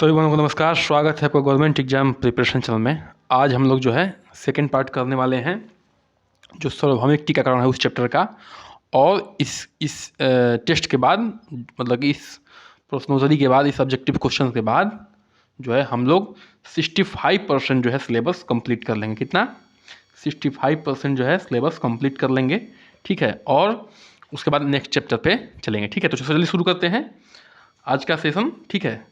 सभी भाइयों को नमस्कार। स्वागत है आपका गवर्नमेंट एग्जाम प्रिपरेशन चैनल में। आज हम लोग जो है सेकंड पार्ट करने वाले हैं जो सार्वभौमिक टीकाकरण है उस चैप्टर का। और इस टेस्ट के बाद मतलब कि इस प्रश्नोत्तरी के बाद, इस ऑब्जेक्टिव क्वेश्चन के बाद जो है हम लोग 65% जो है सिलेबस कंप्लीट कर लेंगे। कितना? 65% जो है सिलेबस कंप्लीट कर लेंगे। ठीक है, और उसके बाद नेक्स्ट चैप्टर पे चलेंगे। ठीक है, तो चलिए शुरू करते हैं आज का सेशन। ठीक है,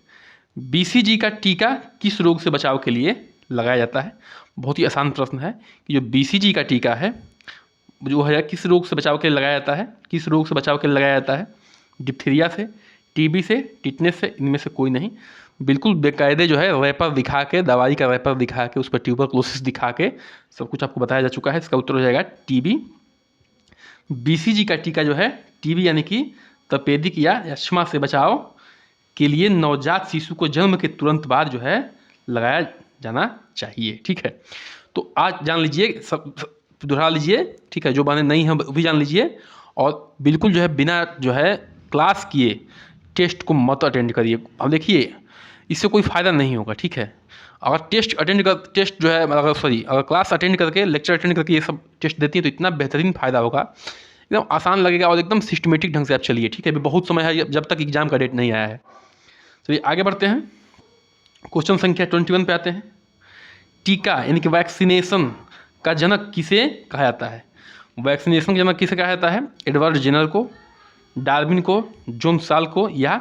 बीसीजी का टीका किस रोग से बचाव के लिए लगाया जाता है? बहुत ही आसान प्रश्न है कि जो बीसीजी का टीका है जो है किस रोग से बचाव के लिए लगाया जाता है? किस रोग से बचाव के लिए लगाया जाता है? डिप्थीरिया से, टीबी से, टिटनेस से, इनमें से कोई नहीं। बिल्कुल बेकायदे जो है रैपर दिखा के, दवाई का रैपर दिखा के, उस पर ट्यूबरक्लोसिस दिखा के सब कुछ आपको बताया जा चुका है। इसका उत्तर हो जाएगा टीबी। बीसीजी का टीका जो है टीबी यानी कि तपेदिक या यक्ष्मा से बचाव के लिए नवजात शिशु को जन्म के तुरंत बाद जो है लगाया जाना चाहिए। ठीक है, तो आज जान लीजिए, सब दोहरा लीजिए। ठीक है, जो बातें नहीं हैं वो भी जान लीजिए। और बिल्कुल जो है बिना जो है क्लास किए टेस्ट को मत अटेंड करिए। अब देखिए, इससे कोई फ़ायदा नहीं होगा। ठीक है, अगर टेस्ट जो है अगर क्लास अटेंड करके, लेक्चर अटेंड करके ये सब टेस्ट देती है तो इतना बेहतरीन फ़ायदा होगा, एकदम आसान लगेगा और एकदम सिस्टमेटिक ढंग से आप चलिए। ठीक है, अभी बहुत समय है जब तक एग्जाम का डेट नहीं आया है। चलिए आगे बढ़ते हैं। क्वेश्चन संख्या 21 पे आते हैं। टीका यानी कि वैक्सीनेशन का जनक किसे कहा जाता है? वैक्सीनेशन का जनक किसे कहा जाता है? एडवर्ड जेनर को, डार्विन को, जॉन साल को या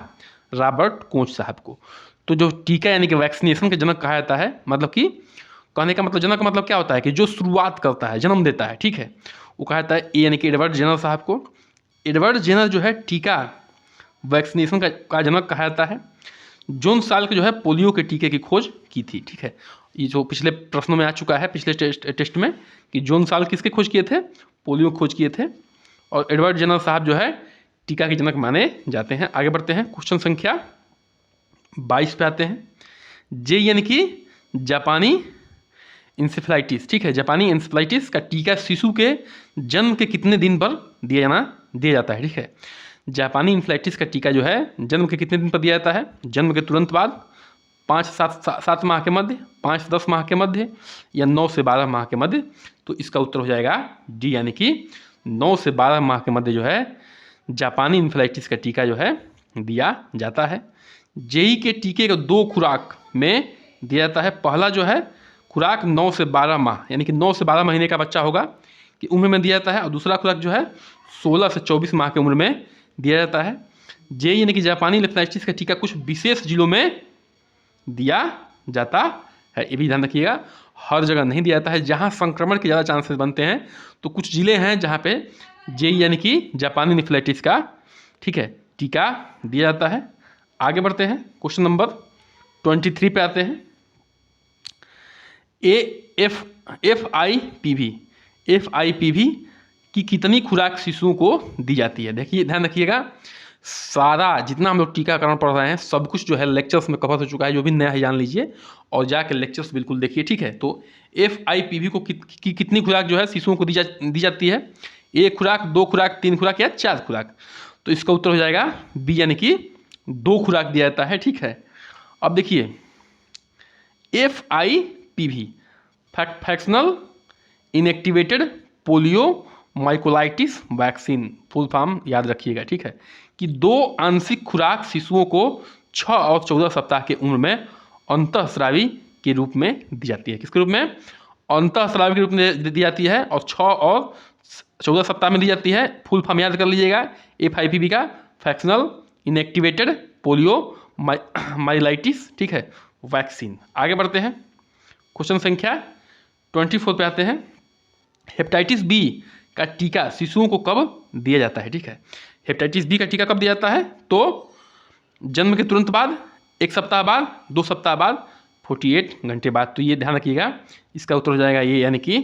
रॉबर्ट कोच साहब को? तो जो टीका यानी कि वैक्सीनेशन का जनक कहा जाता है, मतलब कि कहने का मतलब जनक का मतलब क्या होता है कि जो शुरुआत करता है, जन्म देता है। ठीक है, वो कहा जाता है ए यानी कि एडवर्ड जेनर साहब को। एडवर्ड जेनर जो है टीका वैक्सीनेशन का जनक कहा जाता है। जॉन साल के जो है पोलियो के टीके की खोज की थी। ठीक है, ये जो पिछले प्रश्नों में आ चुका है, पिछले टेस्ट में, कि जॉन साल किसके खोज किए थे? पोलियो खोज किए थे। और एडवर्ड जेनर साहब जो है टीका के जनक माने जाते हैं। आगे बढ़ते हैं, क्वेश्चन संख्या 22 पे आते हैं। जे यानी कि जापानी इंसेफ्लाइटिस। ठीक है, जापानी इंसेफ्लाइटिस का टीका शिशु के जन्म के कितने दिन पर दिया जाता है? ठीक है, जापानी इंफ्लाइटिस का टीका जो है जन्म के कितने दिन पर दिया जाता है? जन्म के तुरंत बाद, 5 से 7 माह के मध्य, 5 से 10 माह के मध्य, या 9 से 12 माह के मध्य। तो इसका उत्तर हो जाएगा डी यानी कि 9 से 12 माह के मध्य जो है जापानी इंफ्लाइटिस का टीका जो है दिया जाता है। जेई के टीके को 2 खुराक में दिया जाता है। पहला जो है खुराक 9 से 12 माह यानी कि 9 से 12 महीने का बच्चा होगा कि उम्र में दिया जाता है, और दूसरा खुराक जो है 16 से 24 माह की उम्र में दिया जाता है। जे यानी कि जापानी इंफ्लाइटिस का टीका कुछ विशेष जिलों में दिया जाता है। ये भी ध्यान रखिएगा, हर जगह नहीं दिया जाता है। जहाँ संक्रमण के ज़्यादा चांसेस बनते हैं तो कुछ ज़िले हैं जहाँ पे जे यानी कि जापानी इंफ्लाइटिस का, ठीक है, टीका दिया जाता है। आगे बढ़ते हैं, क्वेश्चन नंबर 23 पे आते हैं। एफ आई पी वी की कितनी खुराक शिशुओं को दी जाती है? देखिए, ध्यान रखिएगा, सारा जितना हम लोग टीकाकरण पढ़ रहे हैं सब कुछ जो है लेक्चर्स में कवर हो चुका है। जो भी नया है जान लीजिए और जाके लेक्चर्स बिल्कुल देखिए। ठीक है, तो FIPV को कितनी खुराक जो है शिशुओं को दी जाती है? 1 खुराक, 2 खुराक, 3 खुराक या 4 खुराक? तो इसका उत्तर हो जाएगा बी यानी कि 2 खुराक दिया जाता है। ठीक है, अब देखिए FIPV fractional inactivated polio myelitis vaccine, full form याद रखिएगा। ठीक है, कि 2 आंशिक खुराक शिशुओं को 6 और 14 सप्ताह के उम्र में अंतःस्रावी के रूप में दी जाती है। किसके रूप में? अंतःस्रावी के रूप में दी जाती है, और 6 और 14 सप्ताह में दी जाती है। फुल फॉर्म याद कर लीजिएगा FIPV का, फ्रैक्शनल इनएक्टिवेटेड पोलियो माइलाइटिस, ठीक है, वैक्सीन। आगे बढ़ते हैं, क्वेश्चन संख्या 24 पे आते हैं। हेपेटाइटिस बी का टीका शिशुओं को कब दिया जाता है? ठीक है, हेपेटाइटिस बी का टीका कब दिया जाता है? तो जन्म के तुरंत बाद, 1 सप्ताह बाद, 2 सप्ताह बाद, 48 घंटे बाद। तो ये ध्यान रखिएगा, इसका उत्तर हो जाएगा ये यानी कि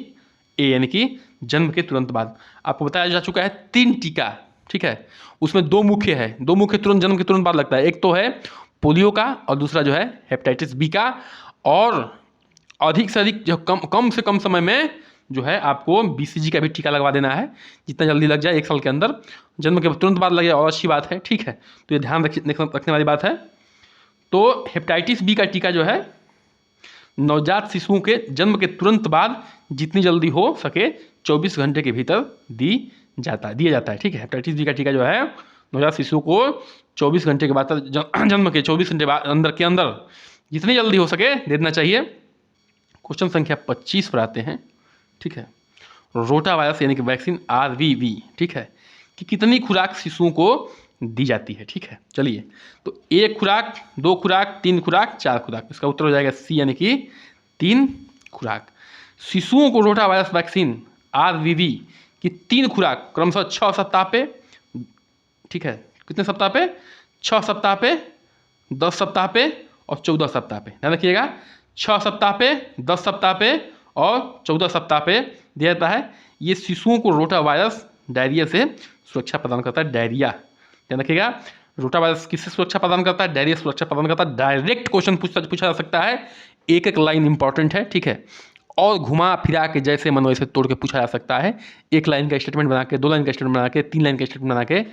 ए यानी कि जन्म के तुरंत बाद। आपको बताया जा चुका है 3 टीका। ठीक है, उसमें 2 मुख्य है, 2 मुख्य तुरंत जन्म के तुरंत बाद लगता है। एक तो है पोलियो का और दूसरा जो है हेपेटाइटिस बी का। और अधिक से अधिक जो कम से कम समय में जो है आपको BCG का भी टीका लगवा देना है। जितना जल्दी लग जाए, 1 साल के अंदर, जन्म के तुरंत बाद लगे और अच्छी बात है। ठीक है, तो ये ध्यान रखने वाली बात है। तो हेपेटाइटिस बी का टीका जो है नवजात शिशुओं के जन्म के तुरंत बाद जितनी जल्दी हो सके 24 घंटे के भीतर दिया जाता है। ठीक है, हेपेटाइटिस बी का टीका जो है नवजात शिशु को 24 घंटे के बाद जन्म के 24 घंटे बाद अंदर जितनी जल्दी हो सके दे देना चाहिए। क्वेश्चन संख्या 25 पर आते हैं। ठीक है, रोटा वायरस यानी कि वैक्सीन RVV, ठीक है, कि कितनी खुराक शिशुओं को दी जाती है। ठीक है, चलिए, तो 1 खुराक, 2 खुराक, 3 खुराक, 4 खुराक, इसका उत्तर हो जाएगा सी यानी कि 3 खुराक। शिशुओं को रोटा वायरस वैक्सीन RVV की 3 खुराक क्रमशः 6 सप्ताह पे, ठीक है, कितने सप्ताह पे, 6 सप्ताह पे, 10 सप्ताह पे और 14 सप्ताह पे, ध्यान रखिएगा, 6 सप्ताह पे, 10 सप्ताह पे और 14 सप्ताह पे दिया जाता है। ये शिशुओं को रोटा वायरस डायरिया से सुरक्षा प्रदान करता है। डायरिया, ध्यान रखिएगा, रोटा वायरस किससे सुरक्षा प्रदान करता है? डायरिया सुरक्षा प्रदान करता है। डायरेक्ट क्वेश्चन पूछा जा सकता है, एक एक लाइन इंपॉर्टेंट है। ठीक है, और घुमा फिरा के जैसे मन वैसे तोड़ के पूछा जा सकता है। 1 लाइन का स्टेटमेंट बना के, 2 लाइन का स्टेटमेंट बना के, 3 लाइन का स्टेटमेंट बना के,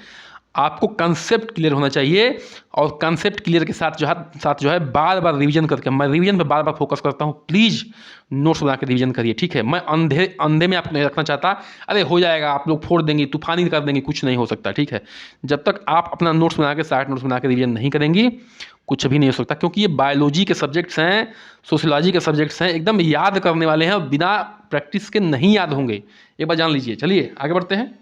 आपको कंसेप्ट क्लियर होना चाहिए। और कंसेप्ट क्लियर के साथ जो है बार बार रिवीजन करके, मैं रिवीजन पे बार बार फोकस करता हूँ, प्लीज़ नोट्स बना के रिवीजन करिए। ठीक है, मैं अंधे में आप नहीं रखना चाहता, अरे हो जाएगा, आप लोग फोड़ देंगे, तूफानी कर देंगे, कुछ नहीं हो सकता। ठीक है, जब तक आप अपना नोट्स बना के, 60 नोट्स बना के रिवीजन नहीं करेंगी, कुछ भी नहीं हो सकता। क्योंकि ये बायोलॉजी के सब्जेक्ट्स हैं, सोशियोलॉजी के सब्जेक्ट्स हैं, एकदम याद करने वाले हैं, बिना प्रैक्टिस के नहीं याद होंगे, एक बार जान लीजिए। चलिए आगे बढ़ते हैं।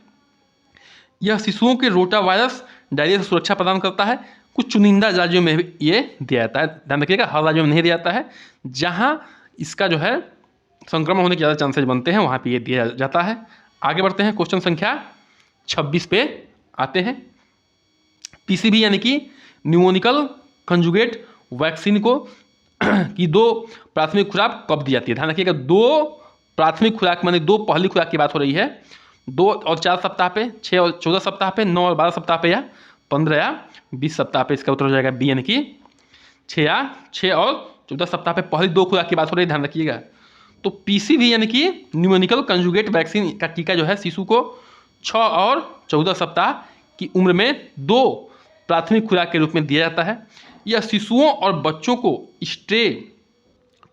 यह शिशुओं के रोटा वायरस डायरिया से सुरक्षा प्रदान करता है। कुछ चुनिंदा राज्यों में ये दिया जाता है, ध्यान रखिएगा, हर राज्यों में नहीं दिया जाता है। जहाँ इसका जो है संक्रमण होने के ज़्यादा चांसेज बनते हैं, वहाँ पे ये दिया जाता है। आगे बढ़ते हैं, क्वेश्चन संख्या 26 पे आते हैं। PCV यानी कि न्यूमोनिकल कंजुगेट वैक्सीन को की 2 प्राथमिक खुराक कब दी जाती है? ध्यान रखिएगा, 2 प्राथमिक खुराक माने 2 पहली खुराक की बात हो रही है। 2 और 4 सप्ताह पे, 6 और 14 सप्ताह पे, 9 और 12 सप्ताह पे, या 15 या 20 सप्ताह पे। इसका उत्तर हो जाएगा बी यानी कि 6 और 14 सप्ताह पे पहली 2 खुराक की बात हो रही है, ध्यान रखिएगा। तो PCV यानी कि न्यूमोनिकल कंजुगेट वैक्सीन का टीका जो है शिशु को 6 और 14 सप्ताह की उम्र में 2 प्राथमिक खुराक के रूप में दिया जाता है। यह शिशुओं और बच्चों को स्ट्रेप्टोकोकस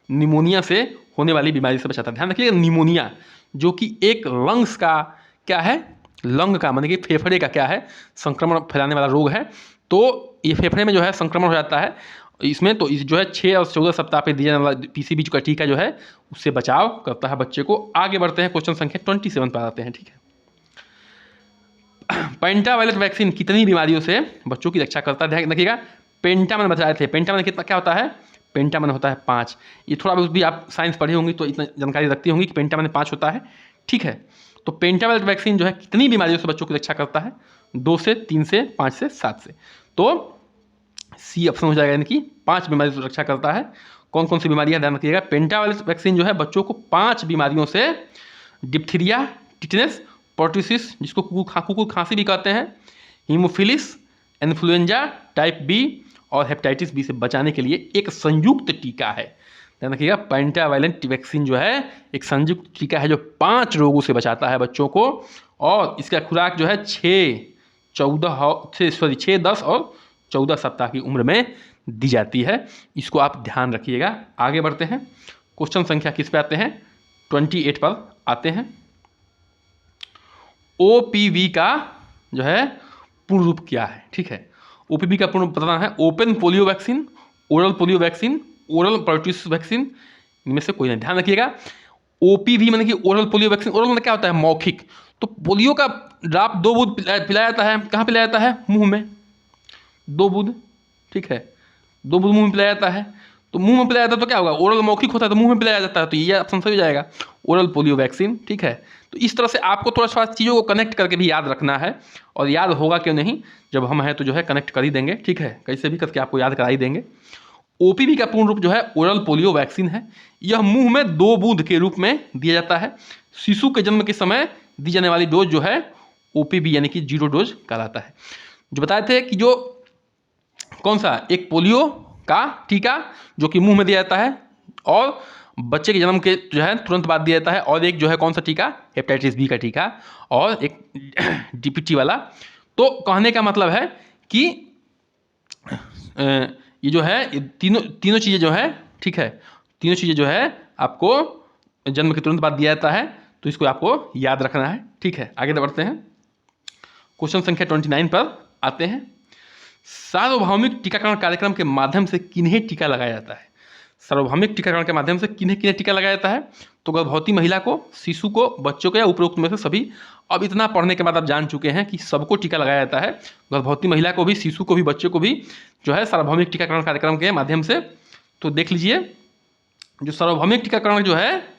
निमोनिया से होने वाली बीमारी से बचाता है। ध्यान रखिएगा, निमोनिया जो कि एक लंग्स का क्या है, लंग का माने कि फेफड़े का क्या है, संक्रमण फैलाने वाला रोग है। तो ये फेफड़े में जो है संक्रमण हो जाता है इसमें, तो इस जो है 6 और 14 सप्ताह पे दिया जाने वाला PCV का टीका जो है उससे बचाव करता है बच्चे को। आगे बढ़ते हैं, क्वेश्चन संख्या 27 पर आते हैं। ठीक है, पेंटावायलेट वैक्सीन कितनी बीमारियों से बच्चों की रक्षा करता है? ध्यान रखिएगा, पेंटा मैंने बताए थे, पेंटा मैंने कितना क्या होता है, पेंटा मैंने होता है 5। ये थोड़ा बहुत भी आप साइंस पढ़ी होंगी तो इतना जानकारी रखती होंगी कि पेंटा मैंने 5 होता है। ठीक है, तो पेंटावायलेट वैक्सीन जो है कितनी बीमारियों से बच्चों की रक्षा करता है? 2 से, 3 से, 5 से, 7 से। तो सी ऑप्शन हो जाएगा, यानी कि 5 बीमारियों से रक्षा करता है। कौन कौन सी बीमारियां, ध्यान रखिएगा, पेंटावायलेट वैक्सीन जो है बच्चों को 5 बीमारियों से, डिप्थीरिया, टिटनेस, पर्टुसिस जिसको कुकुर खांसी भी कहते हैं, हीमोफिलिस, इन्फ्लुएंजा टाइप B और हेपेटाइटिस B से बचाने के लिए एक संयुक्त टीका है। ध्यान रखिएगा, पेंटावायलेंट वैक्सीन जो है एक संयुक्त टीका है जो 5 रोगों से बचाता है बच्चों को। और इसका खुराक जो है 6, 10 और 14 सप्ताह की उम्र में दी जाती है। इसको आप ध्यान रखिएगा। आगे बढ़ते हैं, क्वेश्चन संख्या किस पे आते हैं? 28 पर आते हैं। OPV का जो है पूर्ण रूप क्या है? ठीक है, OPV का पूर्ण बताना है, open polio vaccine, oral polio vaccine, oral pertussis vaccine, इनमें से कोई नहीं। ध्यान रखिएगा, OPV माने कि ओरल पोलियो वैक्सीन। ओरल मतलब क्या होता है? मौखिक। तो पोलियो का ड्रॉप 2 बूंद पिलाया जाता है, कहाँ पिलाया जाता है? मुंह में, 2 बूंद। ठीक है, 2 बूंद मुंह में पिलाया जाता है। तो मुंह में पिलाया जाता है तो क्या होगा? ओरल मौखिक होता है तो मुंह में पिलाया जाता है, तो ये ऑप्शन सही हो जाएगा, ओरल पोलियो वैक्सीन। ठीक है, तो इस तरह से आपको थोड़ा सा चीज़ों को कनेक्ट करके भी याद रखना है, और याद होगा क्यों नहीं, जब हम हैं तो जो है कनेक्ट कर ही देंगे। ठीक है, कैसे भी करके आपको याद करा ही देंगे। OPV का पूर्ण रूप जो है ओरल पोलियो वैक्सीन है। यह मुंह में 2 बूंद के रूप में दिया जाता है। शिशु के जन्म के समय दी जाने वाली डोज जो है OPV यानी कि 0 डोज कहलाता है। जो बताए थे कि जो कौन सा, एक पोलियो का टीका जो कि मुंह में दिया जाता है और बच्चे के जन्म के जो है तुरंत बाद दिया जाता है, और एक जो है कौन सा टीका, हेपेटाइटिस B का टीका, और एक DPT वाला। तो कहने का मतलब है कि ये जो है ये तीनों तीनों चीज़ें जो है, ठीक है, तीनों चीज़ें जो है आपको जन्म के तुरंत बाद दिया जाता है, तो इसको आपको याद रखना है, ठीक है। आगे बढ़ते हैं, क्वेश्चन संख्या 29 पर आते हैं। सार्वभौमिक टीकाकरण कार्यक्रम के माध्यम से किन्हें टीका लगाया जाता है? सार्वभौमिक टीकाकरण के माध्यम से किन्हें किन्हें टीका लगाया जाता है? तो गर्भवती महिला को, शिशु को, बच्चों को या उपरोक्त में से सभी। अब इतना पढ़ने के बाद आप जान चुके हैं कि सबको टीका लगाया जाता है, गर्भवती महिला को भी, शिशु को भी, बच्चों को भी, जो है सार्वभौमिक टीकाकरण कार्यक्रम के माध्यम से। तो देख लीजिए, जो सार्वभौमिक टीकाकरण जो है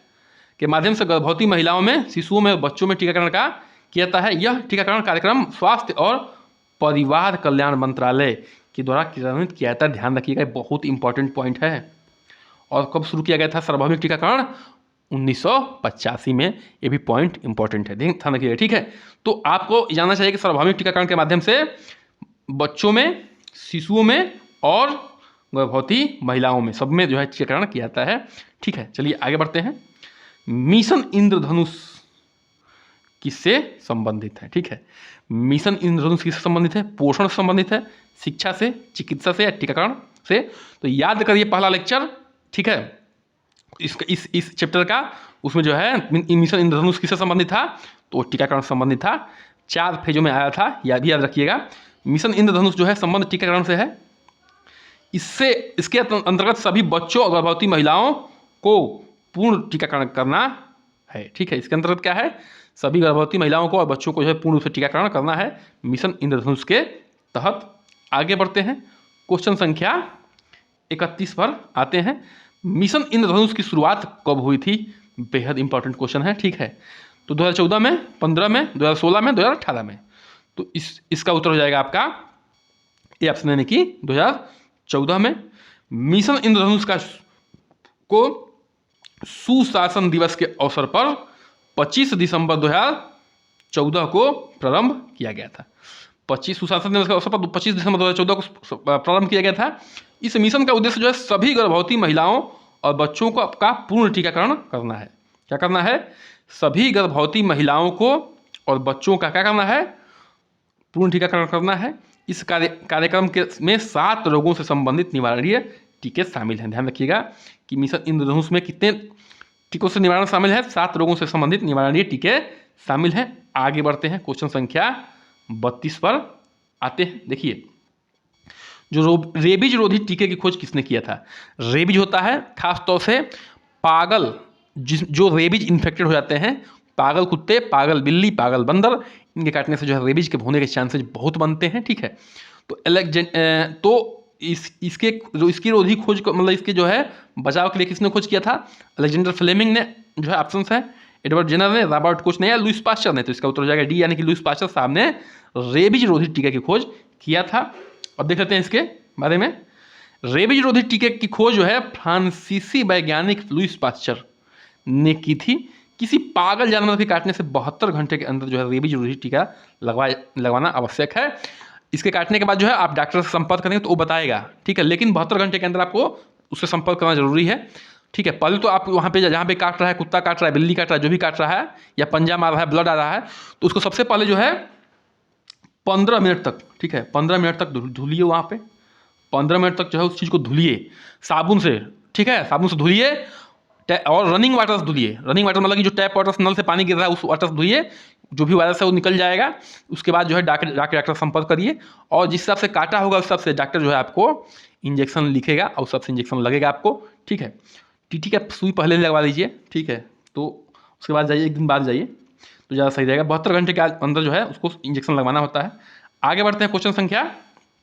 के माध्यम से गर्भवती महिलाओं में, शिशुओं में, बच्चों में टीकाकरण का किया जाता है, यह टीकाकरण कार्यक्रम स्वास्थ्य और परिवार कल्याण मंत्रालय के द्वारा क्रियान्वित किया जाता है। ध्यान रखिएगा, बहुत इंपॉर्टेंट पॉइंट है। और कब शुरू किया गया था सार्वभौमिक टीकाकरण? 1985 में। ये भी पॉइंट इंपॉर्टेंट है, ध्यान रखिएगा, ठीक है। तो आपको जानना चाहिए कि सार्वभौमिक टीकाकरण के माध्यम से बच्चों में, शिशुओं में और गर्भवती महिलाओं में, सब में जो है टीकाकरण किया जाता है, ठीक है। चलिए आगे बढ़ते हैं। मिशन इंद्रधनुष किससे संबंधित है? ठीक है, मिशन इंद्रधनुष किससे संबंधित है? पोषण से संबंधित है, शिक्षा से, चिकित्सा से या टीकाकरण से? तो याद करिए पहला लेक्चर, ठीक है, इस चैप्टर का, उसमें जो है मिशन इंद्रधनुष किससे संबंधित था? तो टीकाकरण से संबंधित था। 4 फेजों में आया था, यह भी याद रखिएगा। मिशन इंद्रधनुष जो है संबंध टीकाकरण से है। इसके अंतर्गत सभी बच्चों और गर्भवती महिलाओं को पूर्ण टीकाकरण करना है, ठीक है। इसके अंतर्गत क्या है? सभी गर्भवती महिलाओं को और बच्चों को जो है पूर्ण रूप से टीकाकरण करना है मिशन इंद्रधनुष के तहत। आगे बढ़ते हैं, क्वेश्चन संख्या 31 पर आते हैं। मिशन इंद्रधनुष की शुरुआत कब हुई थी? बेहद इंपॉर्टेंट क्वेश्चन है, ठीक है। तो 2014 में, 15 में, 2016 में, 2018 में। तो इसका उत्तर हो जाएगा आपका ये ऑप्शन, यानी कि 2014 में। मिशन इंद्रधनुष को सुशासन दिवस के अवसर पर 25 दिसंबर 2014 को प्रारंभ किया गया था। 25 सुशासन दिवस के अवसर पर 25 दिसंबर 2014 को प्रारंभ किया गया था। इस मिशन का उद्देश्य जो है सभी गर्भवती महिलाओं और बच्चों को का पूर्ण टीकाकरण करना है। क्या करना है? सभी गर्भवती महिलाओं को और बच्चों का क्या करना है? पूर्ण टीकाकरण करना है। इस कार्यक्रम के में 7 रोगों से संबंधित निवारणीय टीके शामिल हैं। ध्यान रखिएगा कि मिशन इंद्रधनुष में कितने टीकों से निवारण शामिल है? 7 रोगों से संबंधित निवारणीय टीके शामिल हैं। आगे बढ़ते हैं, क्वेश्चन संख्या 32 पर आते हैं। देखिए, जो रेबीज रोधी टीके की खोज किसने किया था? रेबीज होता है खासतौर से पागल, जो रेबीज इन्फेक्टेड हो जाते हैं, पागल कुत्ते, पागल बिल्ली, पागल बंदर, इनके काटने से जो है रेबीज के होने के चांसेस बहुत बनते हैं, ठीक है। तो इसकी रोधी खोज मतलब इसके जो है बचाव के लिए किसने खोज किया था? अलेक्जेंडर फ्लेमिंग ने, जो है ऑप्शन है, एडवर्ड जेनर ने, रॉबर्ट कोच ने या लुईस पास्चर ने। तो इसका उत्तर हो जाएगा डी, यानी कि लुईस पास्चर साहब ने रेबीज रोधी टीके की खोज किया था। अब देख लेते हैं इसके बारे में। रेबीज रोधी टीके की खोज जो है फ्रांसीसी वैज्ञानिक लुईस पास्चर ने की थी। किसी पागल जानवर के काटने से 72 घंटे के अंदर जो है रेबीज रोधी टीका लगवाना आवश्यक है। इसके काटने के बाद जो है आप डॉक्टर से संपर्क करेंगे तो वो बताएगा, ठीक है, लेकिन 72 घंटे के अंदर आपको उससे संपर्क करना जरूरी है, ठीक है। पहले तो आप वहाँ पे जहाँ पे काट रहा है, कुत्ता काट रहा है, बिल्ली काट रहा है, जो भी काट रहा है या पंजा मार रहा है, ब्लड आ रहा है, तो उसको सबसे पहले जो है 15 मिनट तक, ठीक है, 15 मिनट तक धुलिए वहाँ पे। 15 मिनट तक जो है उस चीज़ को धुलिए साबुन से, ठीक है, साबुन से धुलिए और रनिंग वाटर से धुलिए। रनिंग वाटर मतलब कि जो टैप वाटर नल से पानी गिर रहा है उस वाटर से धुलिए, जो भी वायरस है वो निकल जाएगा। उसके बाद जो है डॉक्टर से संपर्क करिए और जिस हिसाब से काटा होगा उस हिसाब से डॉक्टर जो है आपको इंजेक्शन लिखेगा और उस हिसाब से इंजेक्शन लगेगा आपको, ठीक है। टीटी का सुई पहले लगवा लीजिए, ठीक है, तो उसके बाद जाइए, 1 दिन बाद जाइए तो ज़्यादा सही रहेगा। 72 घंटे के अंदर जो है उसको इंजेक्शन लगवाना होता है। आगे बढ़ते हैं, क्वेश्चन संख्या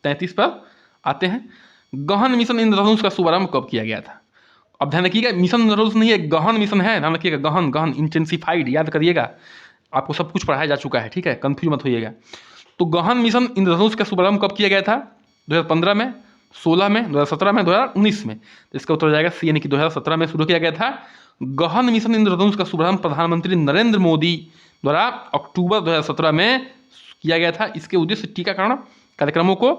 33 पर आते हैं। गहन मिशन इंद्रधनुष का शुभारंभ कब किया गया था? अब ध्यान रखिएगा, मिशन इंद्रधनुष नहीं है, गहन मिशन है, ध्यान रखिएगा, गहन गहन इंटेंसिफाइड, याद करिएगा, आपको सब कुछ पढ़ाया जा चुका है, ठीक है, कंफ्यूज मत होइएगा। तो गहन मिशन इंद्रधनुष का शुभारंभ कब किया गया था? 2015 में, 16 में, 2017 में, 2019 में। तो इसका उत्तर हो जाएगा सी, यानी कि 2017 में शुरू किया गया था। गहन मिशन इंद्रधनुष का शुभारंभ प्रधानमंत्री नरेंद्र मोदी द्वारा अक्टूबर 2017 में किया गया था। इसके उद्देश्य टीकाकरण कार्यक्रमों को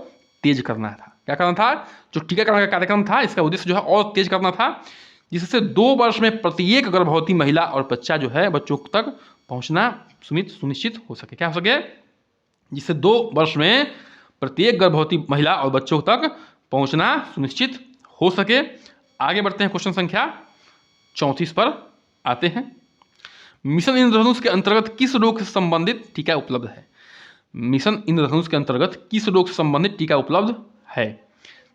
तेज करना था। क्या करना था? जो टीकाकरण का कार्यक्रम था इसका उद्देश्य जो है और तेज करना था, जिससे 2 वर्ष में प्रत्येक गर्भवती महिला और बच्चा जो है बच्चों तक पहुंचना सुनिश्चित हो सके। क्या हो सके? जिससे 2 वर्ष में प्रत्येक गर्भवती महिला और बच्चों तक पहुंचना सुनिश्चित हो सके। आगे बढ़ते हैं, क्वेश्चन संख्या 34 पर आते हैं। मिशन इंद्रधनुष के अंतर्गत किस रोग से संबंधित टीका उपलब्ध है? मिशन इंद्रधनुष के अंतर्गत किस रोग से संबंधित टीका उपलब्ध है?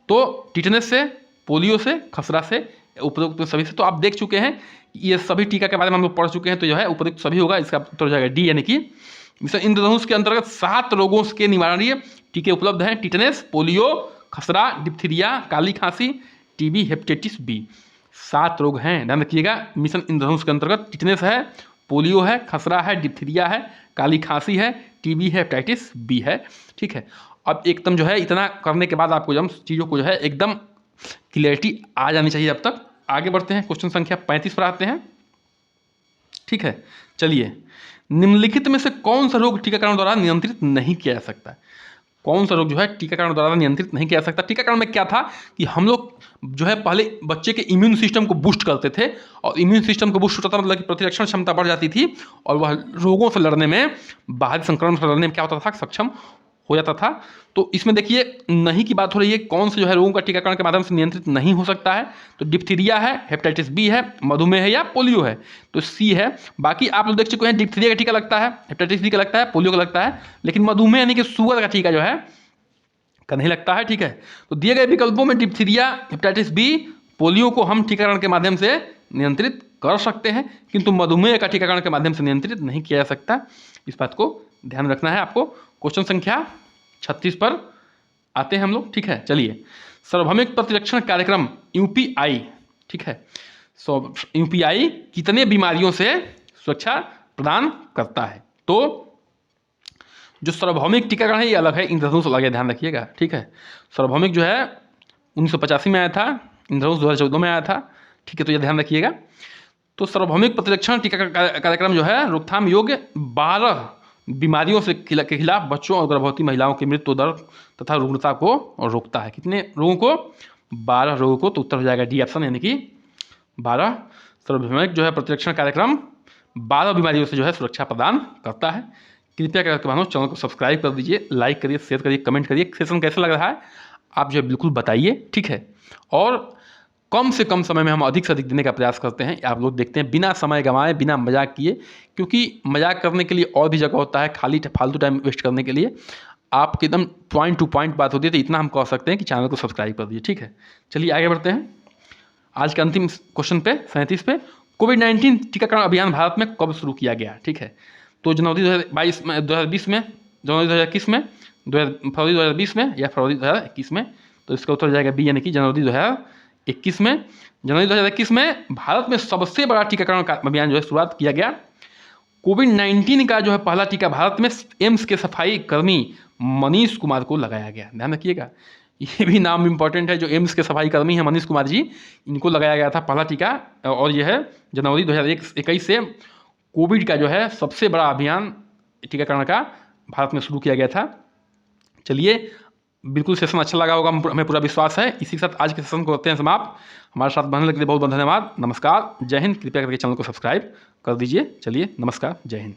तो टिटनेस से, पोलियो से, खसरा से, उपरोक्त सभी से। तो आप देख चुके हैं ये सभी टीका के बारे में हम लोग पढ़ चुके हैं, तो जो है उपरोक्त सभी होगा, इसका उत्तर हो जाएगा डी, यानी कि मिशन इंद्रधनुष के अंतर्गत 7 रोगों के निवारणीय टीके उपलब्ध हैं। टिटनेस, पोलियो, खसरा, डिप्थीरिया, काली खांसी, टीबी, हेपेटाइटिस बी। 7 रोग हैं, ध्यान रखिएगा। मिशन इंद्रधनुष के अंतर्गत टिटनेस है, पोलियो है, खसरा है, डिप्थीरिया है, काली खांसी है, टीबी है, हेपेटाइटिस बी है। ठीक है, अब एकदम जो है इतना करने के बाद आपको जब चीज़ों को जो है एकदम क्लियरिटी आ जानी चाहिए। अब तक आगे बढ़ते हैं, क्वेश्चन संख्या 35 पर आते हैं। ठीक है, चलिए, निम्नलिखित में से कौन सा रोग टीकाकरण द्वारा नियंत्रित नहीं किया जा सकता? कौन सा रोग जो है टीकाकरण द्वारा नियंत्रित नहीं किया जा सकता? टीकाकरण में क्या था कि हम लोग जो है पहले बच्चे के इम्यून सिस्टम को बूस्ट करते थे, और इम्यून सिस्टम को बूस्ट होता था मतलब कि प्रतिरक्षण क्षमता बढ़ जाती थी, और वह रोगों से लड़ने में, बाहरी संक्रमण से लड़ने में क्या होता था, सक्षम हो जाता था। तो इसमें देखिए नहीं की बात हो रही है, कौन से जो है रोगों का टीकाकरण के माध्यम से नियंत्रित नहीं हो सकता है? तो डिप्थीरिया है, हेपेटाइटिस बी है, मधुमेह है, या पोलियो है, तो सी है। बाकी आप लोग देख चुके हैं, डिप्थीरिया का टीका लगता है, हेपेटाइटिस बी का लगता है, पोलियो का लगता है, लेकिन मधुमेह यानी कि शुगर का टीका जो है का नहीं लगता है। ठीक है, तो दिए गए विकल्पों में डिप्थीरिया, हेपेटाइटिस बी, पोलियो को हम टीकाकरण के माध्यम से नियंत्रित कर सकते हैं, किंतु मधुमेह का टीकाकरण के माध्यम से नियंत्रित नहीं किया जा सकता। इस बात को ध्यान रखना है आपको। क्वेश्चन संख्या 36 पर आते हैं हम लोग। ठीक है, चलिए, सार्वभौमिक प्रतिरक्षण कार्यक्रम यूपीआई, ठीक है, यूपीआई कितने बीमारियों से सुरक्षा प्रदान करता है? तो जो सार्वभौमिक टीकाकरण है ये अलग है, इंद्रधनुष अलग है, ध्यान रखिएगा। ठीक है, सार्वभौमिक जो है 1985 में आया था, इंद्रधनुष 2014 में आया था। ठीक है, तो ये ध्यान रखिएगा। तो सार्वभौमिक प्रतिरक्षण टीकाकरण कार्यक्रम जो है रोकथाम योग्य 12 बीमारियों से के खिलाफ बच्चों और गर्भवती महिलाओं की मृत्यु दर तथा रुग्णता को रोकता है। कितने रोगों को? 12 रोगों को। तो उत्तर हो जाएगा डी ऑप्शन, यानी कि 12। सार्वभौमिक जो है प्रतिरक्षण कार्यक्रम 12 बीमारियों से जो है सुरक्षा प्रदान करता है। कृपया करके भाइयों चैनल को सब्सक्राइब कर दीजिए, लाइक करिए, शेयर करिए, कमेंट करिए। सेशन कैसा लग रहा है आप जो है बिल्कुल बताइए। ठीक है, और कम से कम समय में हम अधिक से अधिक देने का प्रयास करते हैं। आप लोग देखते हैं बिना समय गंवाए, बिना मजाक किए, क्योंकि मजाक करने के लिए और भी जगह होता है, खाली फालतू टाइम वेस्ट करने के लिए आपकी एकदम पॉइंट टू पॉइंट बात होती है। तो इतना हम कह सकते हैं कि चैनल को सब्सक्राइब कर दीजिए। ठीक है, चलिए आगे बढ़ते हैं आज के अंतिम क्वेश्चन पे, 37 पे। कोविड-19 टीकाकरण अभियान भारत में कब शुरू किया गया? ठीक है, तो जनवरी 2022 में, 2020 में, जनवरी 2021 में, फरवरी 2020 में, या फरवरी 2021 में? तो इसका उत्तर हो जाएगा बी, यानी कि जनवरी 2021 में। जनवरी 2021 में भारत में सबसे बड़ा टीकाकरण का अभियान जो है शुरुआत किया गया। कोविड-19 का जो है पहला टीका भारत में एम्स के सफाई कर्मी मनीष कुमार को लगाया गया। ध्यान रखिएगा, ये भी नाम इंपॉर्टेंट है। जो एम्स के सफाई कर्मी हैं मनीष कुमार जी, इनको लगाया गया था पहला टीका, और यह है जनवरी 2021 से कोविड का जो है सबसे बड़ा अभियान टीकाकरण का भारत में शुरू किया गया था। चलिए, बिल्कुल सेशन अच्छा लगा होगा, हमें पूरा विश्वास है। इसी के साथ आज के सेशन को करते हैं समाप्त। हमारे साथ बनने के लिए बहुत बहुत धन्यवाद। नमस्कार, जय हिंद। कृपया करके चैनल को सब्सक्राइब कर दीजिए। चलिए, नमस्कार, जय हिंद।